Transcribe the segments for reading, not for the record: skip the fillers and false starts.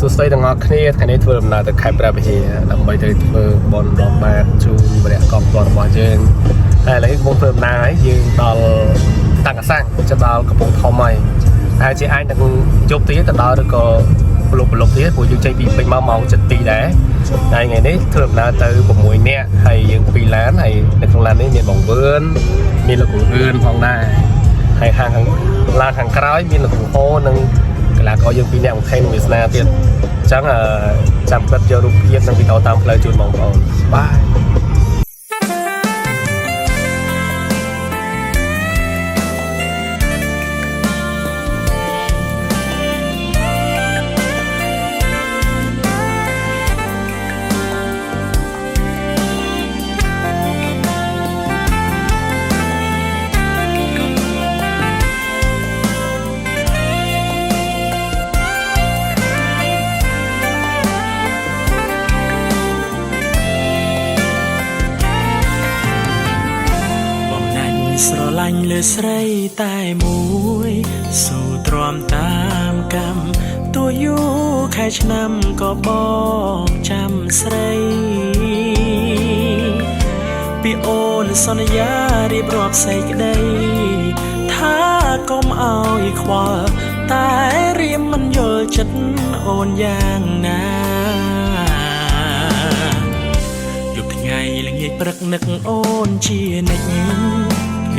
សួស្តីទាំងអស់គ្នាថ្ងៃនេះធ្វើដំណើរទៅខេត្តព្រះវិហារដើម្បីទៅធ្វើបុណ្យរាប់បាតជូនព្រះកងទ័ពរបស់យើងហើយឥឡូវខ្ញុំធ្វើដំណើរហើយយើងដល់តាំងកសាំងទៅដល់កំពង់ធំហើយហើយជាអាចនឹងជប់ទៀតទៅដល់ឬក៏ប្លុកទៀតព្រោះយើងចេញពីពេញមកម៉ោង7:00ដែរហើយថ្ងៃនេះធ្វើដំណើរទៅ6នាក់ហើយយើង2ឡានហើយនៅក្នុងឡាននេះមានបងវឿនមានលោកគ្រូវឿនផងដែរហើយខាងឡានខាងក្រោយមានលោកគ្រូអូនិងកីឡាករយើង2នាក់មកថែមវាសនាទៀតអញ្ចឹងចាំពិតយករូបភាពនិងវីដេអូតាមផ្លូវជូនបងប្អូនបាយស្រឡាញ់លើស្រីតែមួយសូទ្រាំតាមកម្មទោះយូរខែឆ្នាំក៏បកចាំស្រីពីអូនសន្យារៀបរាប់សេចក្តីថាកុំឲ្យខ្វល់តែរៀមមិនយល់ចិត្តអូនយ៉ាងណាយប់ថ្ងៃល្ងាចព្រឹកនឹកអូនជានិច្ច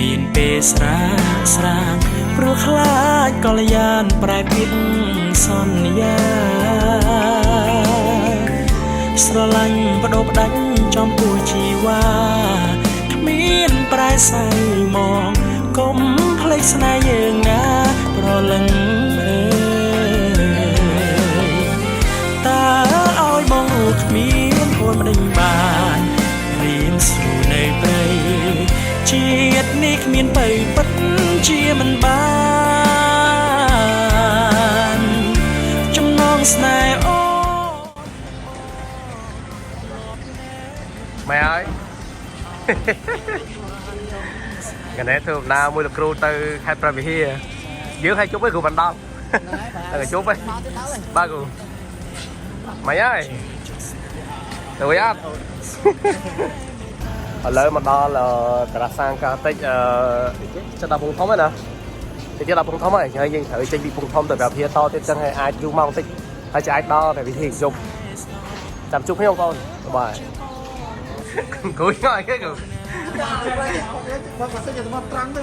មានពេលស្រាងព្រោះខ្លាចកល្យានប្រែពាក្យសន្យាស្រឡាញ់បដូរផ្ដាច់ចំពោះជីវ៉ាគ្មានប្រែសៃមកកុំភ្លេចស្នេហ៍យើងណាប្រលឹងអើយតើឲ្យបងរួចគ្មានអូនមិនដេញបានរៀនស្រួលនៅព្រៃជាតិនេះគ្មានបៃពិតជាមិនបានចំណងស្នេហ៍អូម៉ែហើយកណែធ្វើដំណើរមួយលោកគ្រូទៅខេត្តព្រះវិហារយើងឲ្យជប់ឯងគ្រូបណ្ដោះតែជប់ឯងបាទគ្រូម៉ែហើយទៅវិញអត់ឥឡូវមកដល់តារាសាងកាតិចចិត្តដល់ពងធំហើយណាតិចដល់ពងធំហើយយើងត្រូវចេញពីពងធំទៅព្រះវិហារតទៀតចឹងហើយអាចយូរមកបន្តិចហើយអាចដល់ព្រះវិហារជប់ចាំជួបខ្ញុំបងប្អូនបាយគួយងាយគេគូមកសិនមកត្រង់ទៅ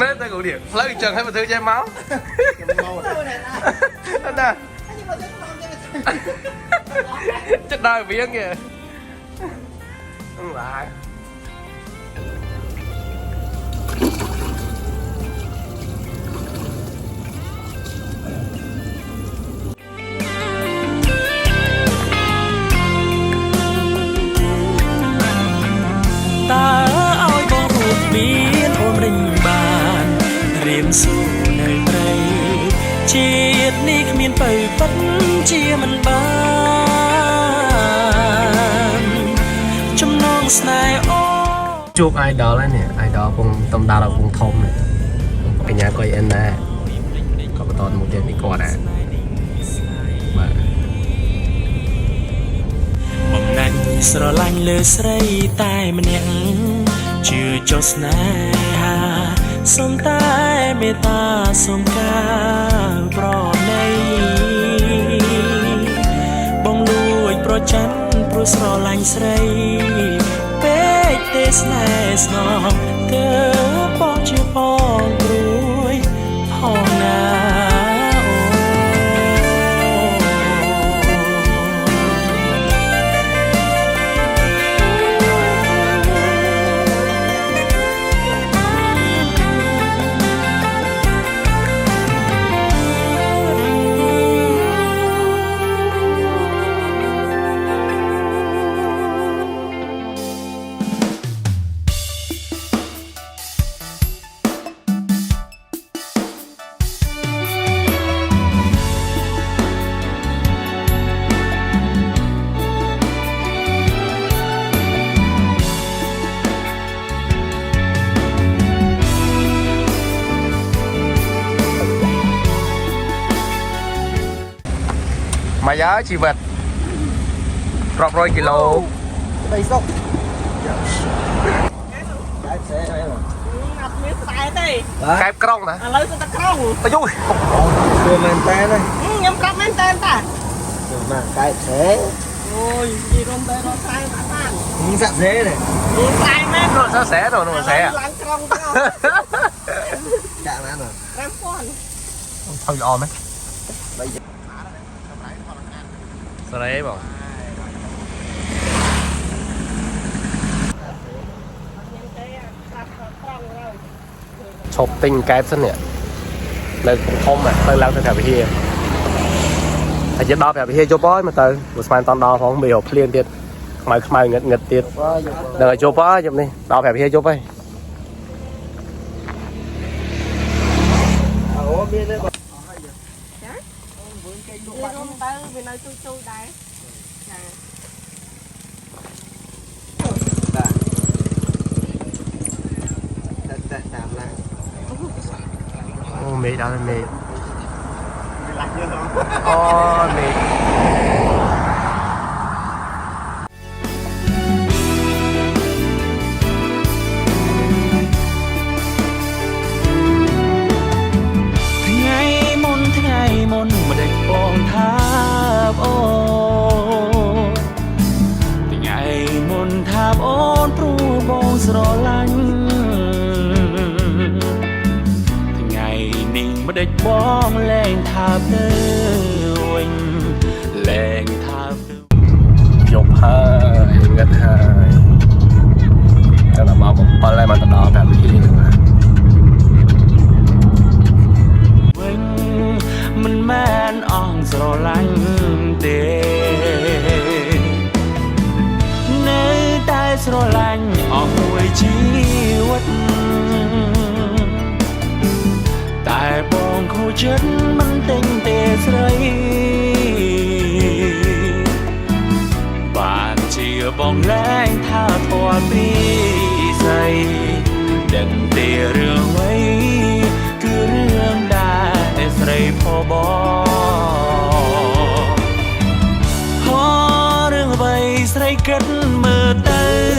មែនតែគូនេះផ្លូវចឹងឲ្យមកធ្វើចេះមកណាចិត្តដល់វាងគេបាទ តើឲ្យបងរួចមានអូនរិញបានរៀមស៊ូនៅព្រៃជាតិនេះគ្មានបៃពិតជាមិនបានចំណងស្នេហ៍អូជួប idol ហ្នឹងនេះ idol ពងតំដាល់ពងធំនេះកញ្ញាកុយអិនណាក៏បន្តមកទៀតនេះគាត់ដែរបាទបំណាច់ស្រឡាញ់លើស្រីតែម្នាក់ជឿចុះស្នេហាសូមតែមេត្តាសូមការប្រណីបងលួចប្រច័ណ្ឌព្រោះស្រឡាញ់ស្រីពេកទេស្នេហ៍ស្នងទើបបងជាបងព្រួយផងណា mà giá chi vật rộng rồi kilo đây sốc cái cong nè lấy ta không ôi vui đưa men tên đây nhắm cắp men tên ta mà cái thế ôi gì con tên nó sai mà bạn những dạng thế này sai men rồi sao xé rồi nó xé à láng cong đó chạm ăn rồi em con thôi ôm ấy bây giờ sao đấy bảo chụp tinh cái sân nè lên không mà lên lao theo thẻ kiaไอ้เจ็ดดอกแบบเฮียโจบอยมาเตอร์บุษมันตอนดอของเบียวเพลียนเตียดมาเงิดเตียดเดี๋ยวโจบอยจุดนี้ดอกแบบเฮียโจบอย ủa biết đấy bà đi không tới vì nơi chui đấy chạm lại ô mệt đó là mệt ô mệt ngày môn mà địch bong tháp ôn thì ngày môn tháp ôn pru bong sro lanh thì ngày ninh mà địch bong lên tháp nơi lên tháp chụp hai ngất hai cho là bao một bao lại mà tao đỏ cả cái gì nữa mình men ong sro lanh tê nơi tai sro lanh ong mùi chi quất tại bong khu chất mình tình tê srei bạn chia bong lanh tha thoa bi say đừng tê rương ấy cứ rương đà srei phô bò ho rương vầy srei cất mơ tơ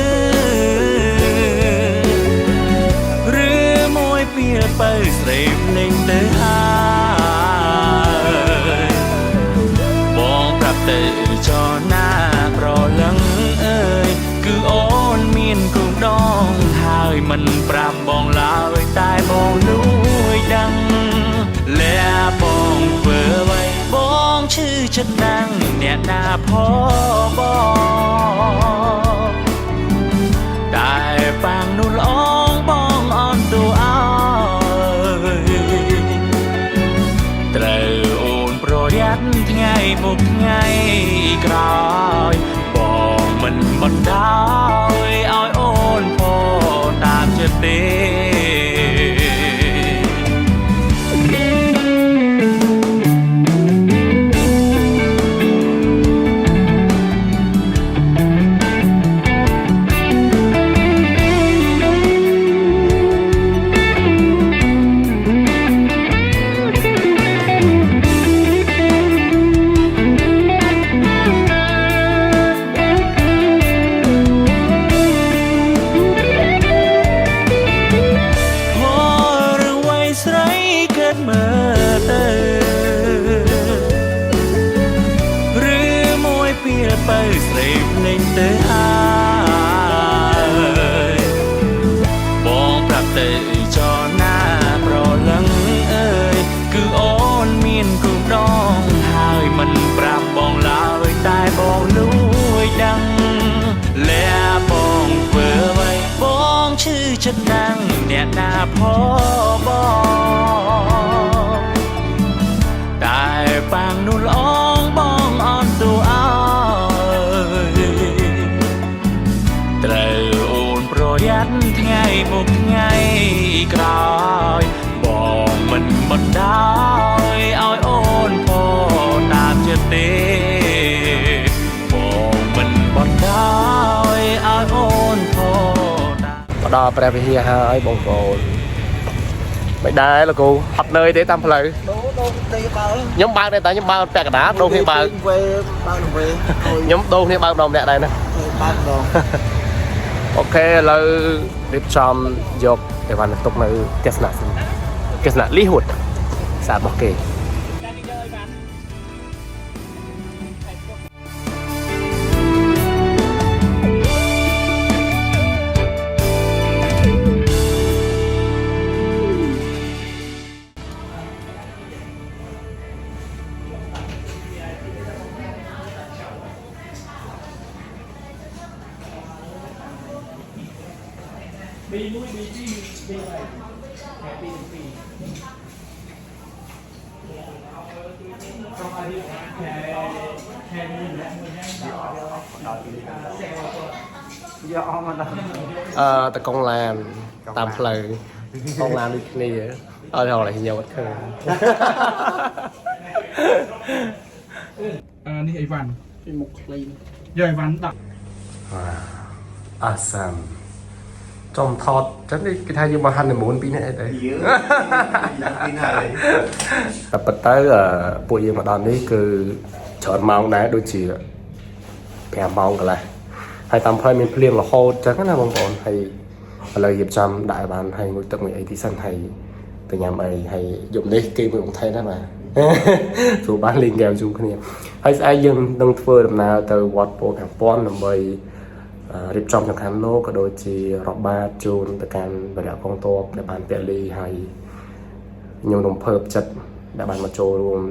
rư môi pia bơi srei ninh tới hai bong prap tự cho na pro lăng ơi cứ ôn miên cùng đong hai mình prap bong lao tai bong núi đăng lẽ bong vừa vậy bong chữ chất năng nè na phó bò đại bang nu long bong on tu ao trời ôn pro yết ngày một ngày còi bong mình bật đau oi ôn phò tạm chất tê bơi srei ninh tới hai bong prap tự cho na pro lăng ơi cứ ôn miên cùng đong hai mình prap bong lao tai bong núi đăng lẽ bong vừa vậy bong chữ chất năng nè na phó bò tại bang nu long bong on tu ao trời ôn pro yết ngày một ngày còi bong mình bật đau oi ôn phò tạm chất tê bong mình bật đau oi ôn phò bắt đầu phải về hai bông cồn mày đai là cô học nơi để tam phơi đố đây bao nhóm bao đây tại nhóm bao bẹt cả đá đâu khi bao về bao về nhóm đâu khi bao đồng đẹp đây nè bao đồng ok là điệp tròn dọc để bạn tục là kết nạp lý hụt xã bọc kề tại con làm tạm lời con làm đi kia thôi lại nhiều bất cứ នេះអីវ៉ាន់ ពីមុខខ្លី យកអីវ៉ាន់ដាក់ អាសាមចំថតចឹងគេថាយើងមកហាន់9ពីនេះអីទៅតែប៉ុន្តែពួកយើងមកដល់នេះគឺច្រើនម៉ោងដែរដូចជា5ម៉ោងកន្លះហើយតាមផ្លូវមានភ្លៀងរហូតចឹងណាបងប្អូនហើយឥឡូវរៀបចំដាក់ឲ្យបានហើយមួយទឹកមួយអីទីសិនហើយទៅញ៉ាំអីហើយយប់នេះគេមួយបងថៃដែរបាទព្រោះបានលេងហ្គេមជុំគ្នាហើយស្អែកយើងនឹងធ្វើដំណើរទៅវត្តពោធិ៍ខាងពាន់ដើម្បីរៀបចំចង្ហាន់លោកក៏ដូចជារាប់បាតជូនទៅកាន់បរិយាកងទ័ពដែលបានពលីហើយញោមរំភើបចិត្តដែលបានមកចូលរួម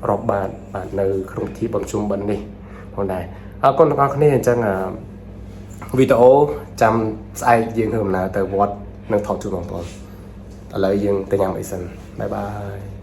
រាប់បាតបាទនៅក្នុងពិធីបុណ្យជុំបិណ្ឌនេះផងដែរអរគុណទាំងអស់គ្នាអញ្ចឹងវីដេអូចាំស្អែកយើងធ្វើដំណើរទៅវត្តនឹងថតជូនបងប្អូនឥឡូវយើងទៅញ៉ាំអីសិនបាយបាយ